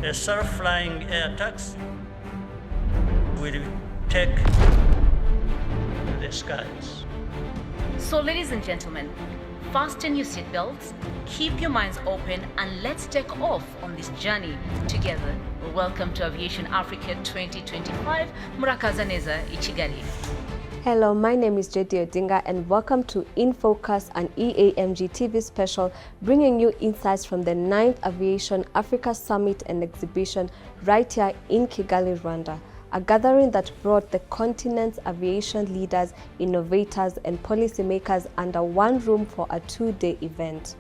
A self-flying air taxi will take the skies. So, ladies and gentlemen, fasten your seatbelts, keep your minds open, and let's take off on this journey together. Welcome to Aviation Africa 2025, Murakazaneza, Kigali. Hello, my name is JD Odinga and welcome to In Focus, an EAMG TV special bringing you insights from the 9th Aviation Africa Summit and exhibition right here in Kigali, Rwanda. A gathering that brought the continent's aviation leaders, innovators and policymakers under one room for a two-day event.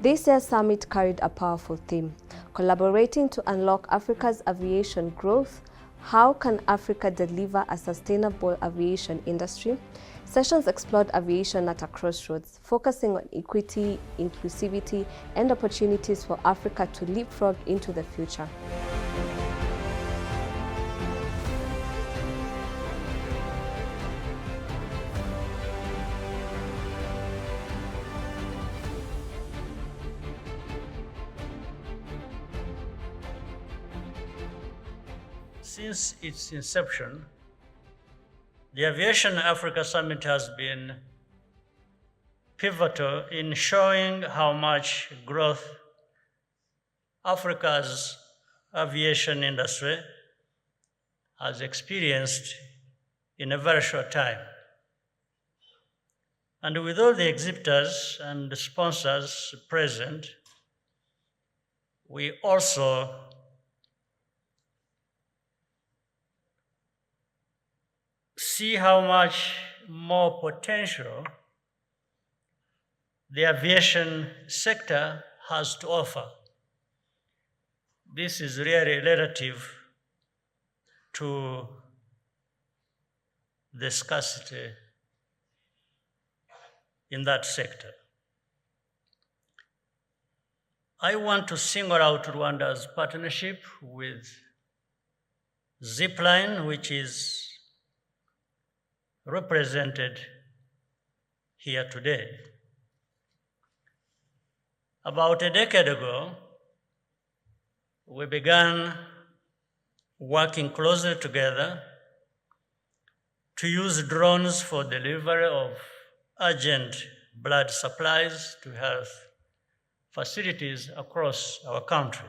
This year's summit carried a powerful theme: collaborating to unlock Africa's aviation growth. How can Africa deliver a sustainable aviation industry? Sessions explored aviation at a crossroads, focusing on equity, inclusivity, and opportunities for Africa to leapfrog into the future. Since its inception, the Aviation Africa Summit has been pivotal in showing how much growth Africa's aviation industry has experienced in a very short time. And with all the exhibitors and the sponsors present, we also see how much more potential the aviation sector has to offer. This is really relative to the scarcity in that sector. I want to single out Rwanda's partnership with Zipline, which is represented here today. About a decade ago, we began working closely together to use drones for delivery of urgent blood supplies to health facilities across our country.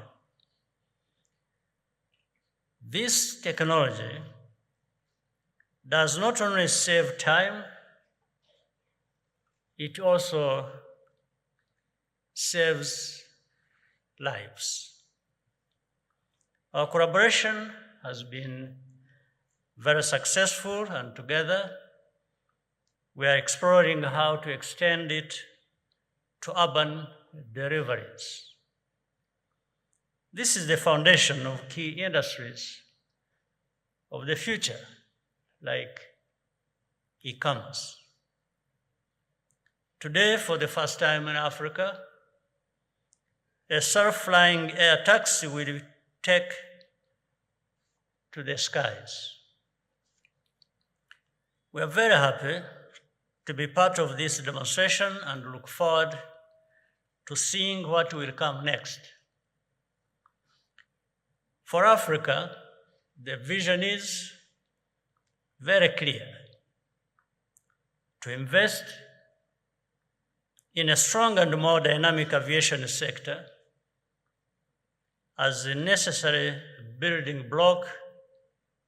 This technology does not only save time, it also saves lives. Our collaboration has been very successful, and together we are exploring how to extend it to urban deliveries. This is the foundation of key industries of the future, like e-commerce. Today, for the first time in Africa, a self-flying air taxi will take to the skies. We are very happy to be part of this demonstration and look forward to seeing what will come next. For Africa, the vision is very clear: to invest in a strong and more dynamic aviation sector as a necessary building block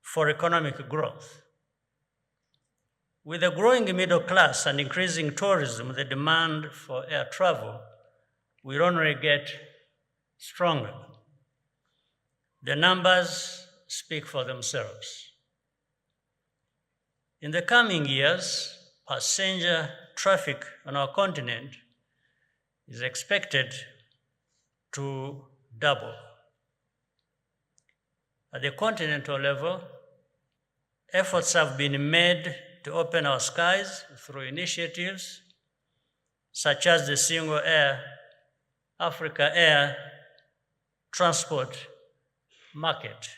for economic growth. With a growing middle class and increasing tourism, the demand for air travel will only get stronger. The numbers speak for themselves. In the coming years, passenger traffic on our continent is expected to double. At the continental level, efforts have been made to open our skies through initiatives such as the Single Air Africa Air Transport Market.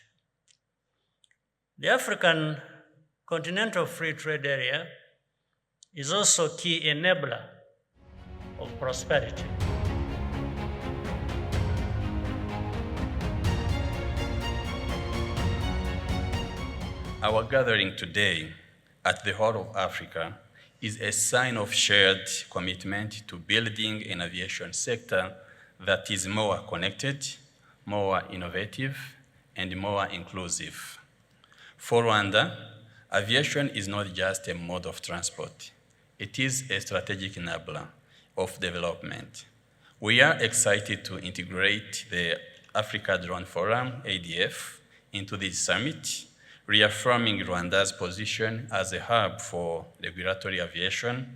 The African continental free trade area is also a key enabler of prosperity. Our gathering today at the Horn of Africa is a sign of shared commitment to building an aviation sector that is more connected, more innovative, and more inclusive. For Rwanda, aviation is not just a mode of transport. It is a strategic enabler of development. We are excited to integrate the Africa Drone Forum, ADF, into this summit, reaffirming Rwanda's position as a hub for regulatory aviation,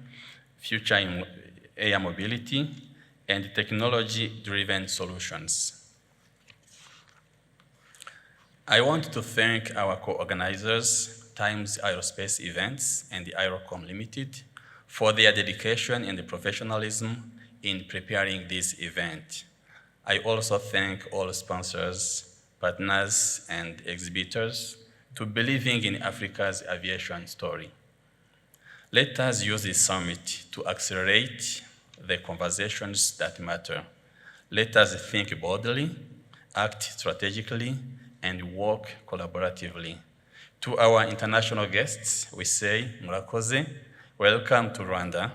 future air mobility, and technology-driven solutions. I want to thank our co-organizers, Times Aerospace Events and the Aerocom Limited, for their dedication and professionalism in preparing this event. I also thank all sponsors, partners, and exhibitors to believing in Africa's aviation story. Let us use this summit to accelerate the conversations that matter. Let us think boldly, act strategically, and work collaboratively. To our international guests, we say, Murakoze, welcome to Rwanda.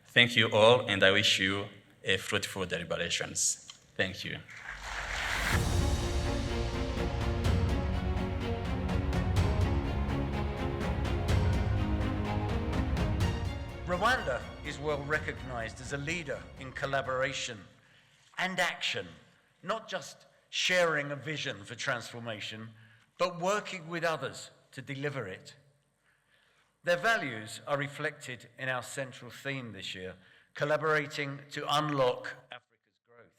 Thank you all, and I wish you a fruitful deliberations. Thank you. Rwanda is well recognized as a leader in collaboration and action, not just sharing a vision for transformation, but working with others to deliver it. Their values are reflected in our central theme this year, collaborating to unlock Africa's growth.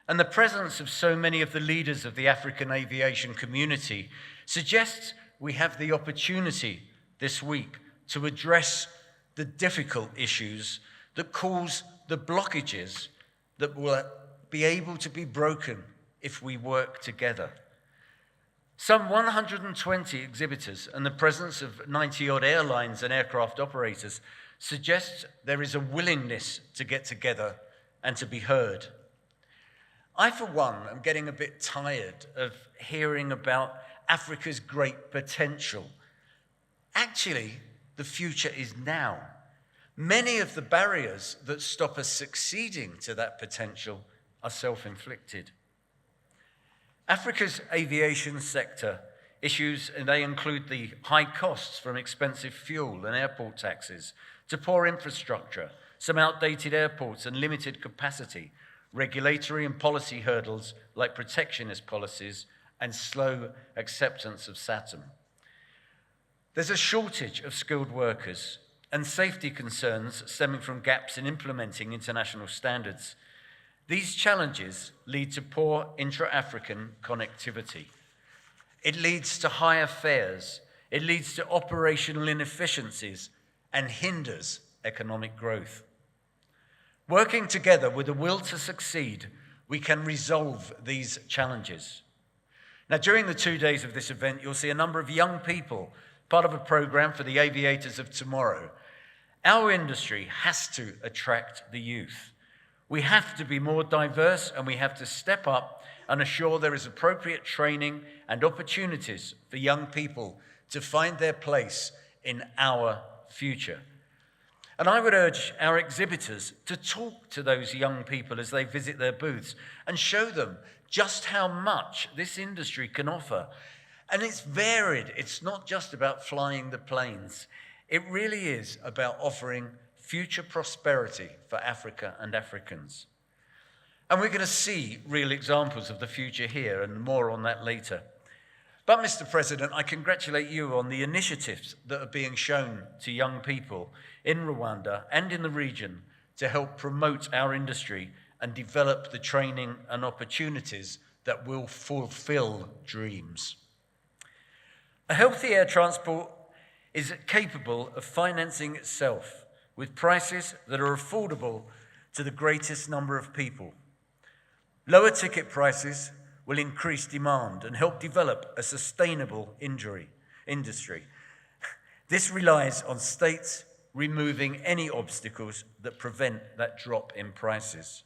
And the presence of so many of the leaders of the African aviation community suggests we have the opportunity this week to address the difficult issues that cause the blockages that will be able to be broken if we work together. Some 120 exhibitors and the presence of 90-odd airlines and aircraft operators suggests there is a willingness to get together and to be heard. I, for one, am getting a bit tired of hearing about Africa's great potential. Actually, the future is now. Many of the barriers that stop us succeeding to that potential are self-inflicted. Africa's aviation sector issues, and they include the high costs from expensive fuel and airport taxes, to poor infrastructure, some outdated airports and limited capacity, regulatory and policy hurdles like protectionist policies, and slow acceptance of SATM. There's a shortage of skilled workers and safety concerns stemming from gaps in implementing international standards. These challenges lead to poor intra-African connectivity. It leads to higher fares. It leads to operational inefficiencies and hinders economic growth. Working together with a will to succeed, we can resolve these challenges. Now, during the 2 days of this event, you'll see a number of young people, part of a program for the aviators of tomorrow. Our industry has to attract the youth. We have to be more diverse, and we have to step up and assure there is appropriate training and opportunities for young people to find their place in our future. And I would urge our exhibitors to talk to those young people as they visit their booths and show them just how much this industry can offer. And it's varied. It's not just about flying the planes. It really is about offering future prosperity for Africa and Africans. And we're going to see real examples of the future here, and more on that later. But, Mr. President, I congratulate you on the initiatives that are being shown to young people in Rwanda and in the region to help promote our industry and develop the training and opportunities that will fulfill dreams. A healthy air transport is capable of financing itself with prices that are affordable to the greatest number of people. Lower ticket prices will increase demand and help develop a sustainable industry. This relies on states removing any obstacles that prevent that drop in prices.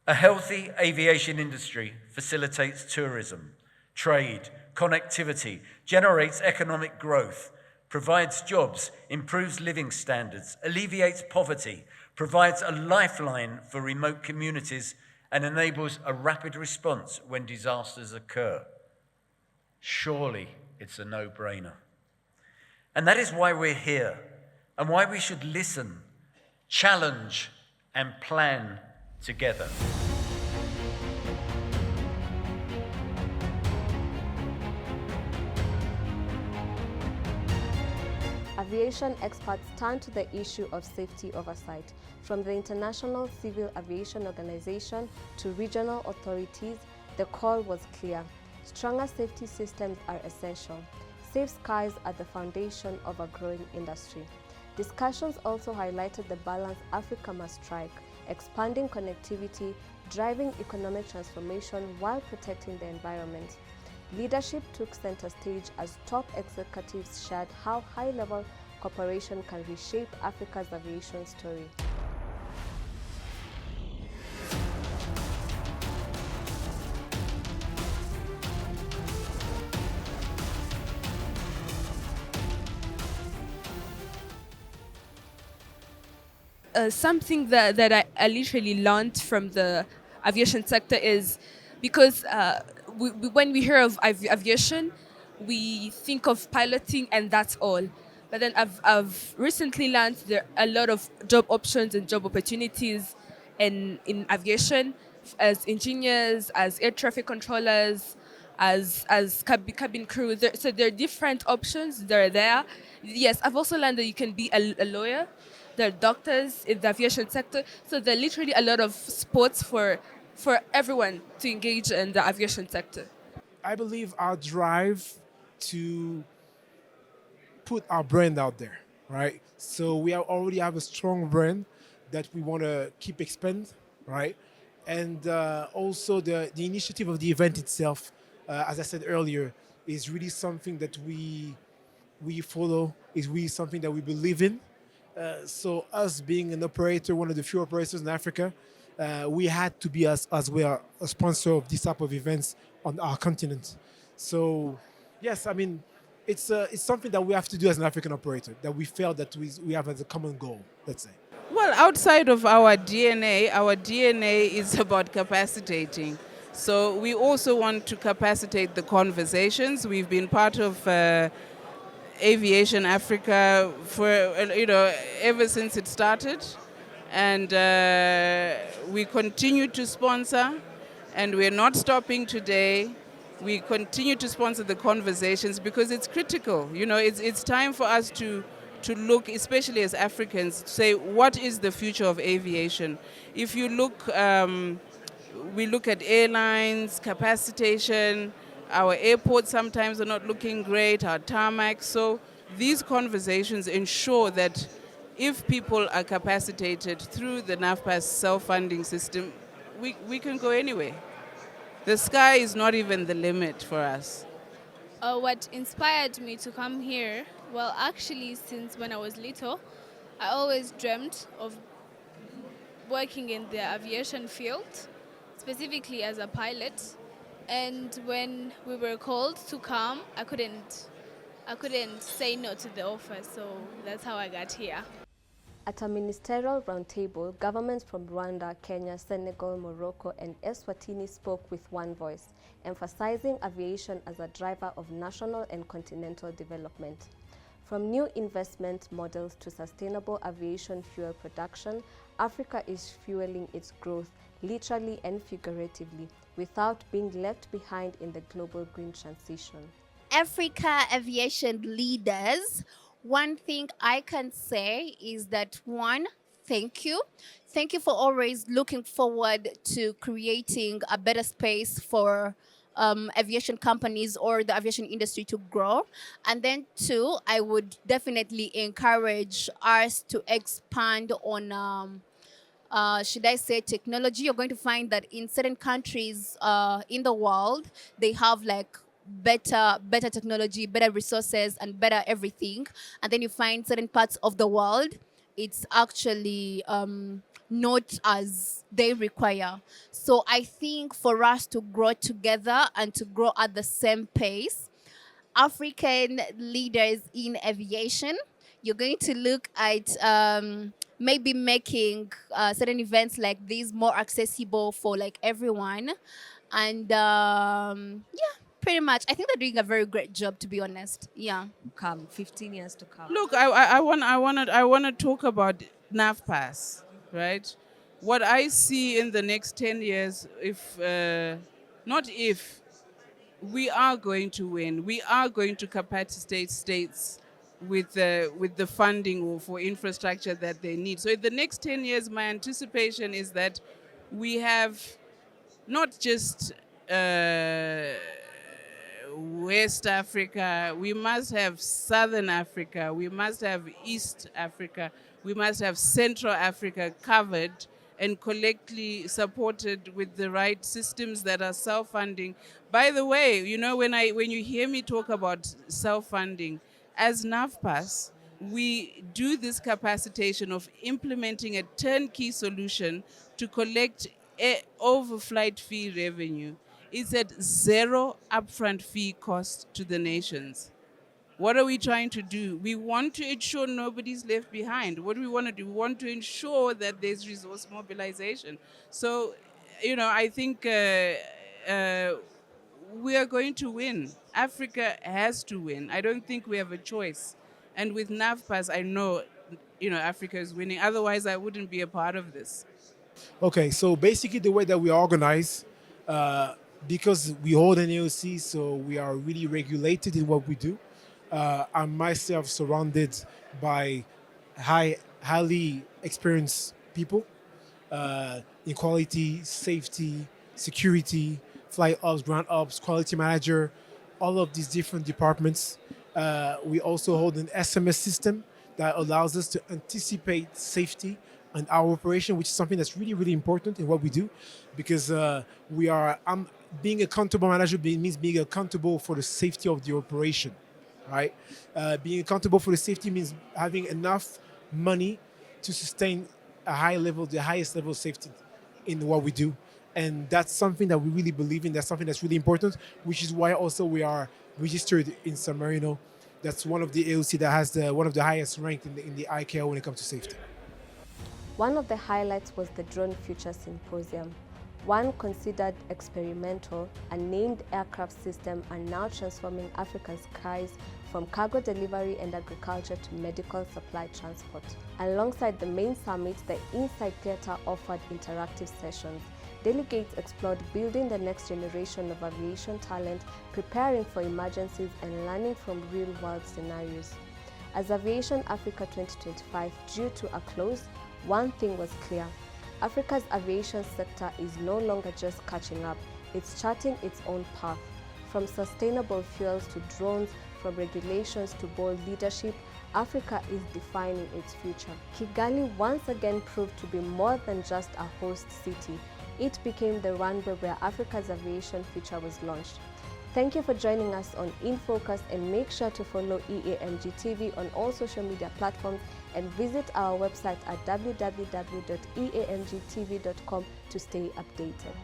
A healthy aviation industry facilitates tourism, trade, connectivity, generates economic growth, provides jobs, improves living standards, alleviates poverty, provides a lifeline for remote communities, and enables a rapid response when disasters occur. Surely it's a no-brainer. And that is why we're here, and why we should listen, challenge, and plan together. Aviation experts turn to the issue of safety oversight. From the International Civil Aviation Organization to regional authorities, the call was clear. Stronger safety systems are essential. Safe skies are the foundation of a growing industry. Discussions also highlighted the balance Africa must strike, expanding connectivity, driving economic transformation while protecting the environment. Leadership took center stage as top executives shared how high-level cooperation can reshape Africa's aviation story. Something that I literally learned from the aviation sector is because when we hear of aviation, we think of piloting and that's all. But then I've recently learned there are a lot of job options and job opportunities in aviation as engineers, as air traffic controllers, as cabin crew. So there are different options that are there. Yes, I've also learned that you can be a lawyer. There are doctors in the aviation sector. So there are literally a lot of sports for everyone to engage in the aviation sector. I believe our drive to put our brand out there, right? So we already have a strong brand that we want to keep expand, right? And also the initiative of the event itself, as I said earlier, is really something that we follow, is really something that we believe in. So us being an operator, one of the few operators in Africa, we had to be as we are a sponsor of this type of events on our continent. So yes, I mean, it's something that we have to do as an African operator, that we felt that we have as a common goal, let's say. Well, outside of our DNA is about capacitating. So we also want to capacitate the conversations. We've been part of Aviation Africa for ever since it started, and we continue to sponsor, and we're not stopping today. We continue to sponsor the conversations because it's critical. It's time for us to look, especially as Africans, to say what is the future of aviation. If you look, we look at airlines, capacitation. Our airports sometimes are not looking great, our tarmac. So these conversations ensure that if people are capacitated through the NAFPAS self-funding system, we can go anywhere. The sky is not even the limit for us. What inspired me to come here, well, actually, since when I was little, I always dreamt of working in the aviation field, specifically as a pilot. And when we were called to come, I couldn't say no to the offer, so that's how I got here. At a ministerial roundtable, governments from Rwanda, Kenya, Senegal, Morocco, and Eswatini spoke with one voice, emphasizing aviation as a driver of national and continental development. From new investment models to sustainable aviation fuel production, Africa is fueling its growth, literally and figuratively, without being left behind in the global green transition. Africa aviation leaders, one thing I can say is that, one, thank you. Thank you for always looking forward to creating a better space for aviation companies or the aviation industry to grow. And then two, I would definitely encourage us to expand on should I say technology. You're going to find that in certain countries in the world, they have like better technology, better resources, and better everything, and then you find certain parts of the world it's actually not as they require. So I think for us to grow together and to grow at the same pace, African leaders in aviation, you're going to look at maybe making certain events like these more accessible for like everyone. And yeah, pretty much. I think they're doing a very great job, to be honest. Yeah. Come, 15 years to come. Look, I want to talk about NAVPAS, right? What I see in the next 10 years, if we are going to win, we are going to capacitate states with the funding for infrastructure that they need. So in the next 10 years, my anticipation is that we have not just West Africa, we must have Southern Africa, we must have East Africa, we must have Central Africa covered and collectively supported with the right systems that are self-funding. By the way, you know, when you hear me talk about self-funding, as NAVPAS, we do this capacitation of implementing a turnkey solution to collect overflight fee revenue. It's at zero upfront fee cost to the nations. What are we trying to do? We want to ensure nobody's left behind. What do we want to do? We want to ensure that there's resource mobilization. So, you know, I think we are going to win. Africa has to win. I don't think we have a choice. And with NAVPAS, I know, you know, Africa is winning. Otherwise, I wouldn't be a part of this. Okay, so basically the way that we organize, because we hold an AOC, so we are really regulated in what we do. I'm myself surrounded by highly experienced people in quality, safety, security, flight ops, ground ops, quality manager, all of these different departments. We also hold an SMS system that allows us to anticipate safety and our operation, which is something that's really, really important in what we do, because being a accountable manager means being accountable for the safety of the operation, right? Being accountable for the safety means having enough money to sustain the highest level of safety in what we do. And that's something that we really believe in. That's something that's really important, which is why also we are registered in San Marino. That's one of the AOC that has one of the highest rank in the ICAO when it comes to safety. One of the highlights was the Drone Future Symposium. One considered experimental, unnamed aircraft system are now transforming African skies from cargo delivery and agriculture to medical supply transport. Alongside the main summit, the Inside Theatre offered interactive sessions. Delegates explored building the next generation of aviation talent, preparing for emergencies, and learning from real-world scenarios. As Aviation Africa 2025 drew to a close, one thing was clear. Africa's aviation sector is no longer just catching up, it's charting its own path. From sustainable fuels to drones, from regulations to bold leadership, Africa is defining its future. Kigali once again proved to be more than just a host city. It became the runway where Africa's aviation future was launched. Thank you for joining us on In Focus, and make sure to follow EAMG TV on all social media platforms and visit our website at www.eamgtv.com to stay updated.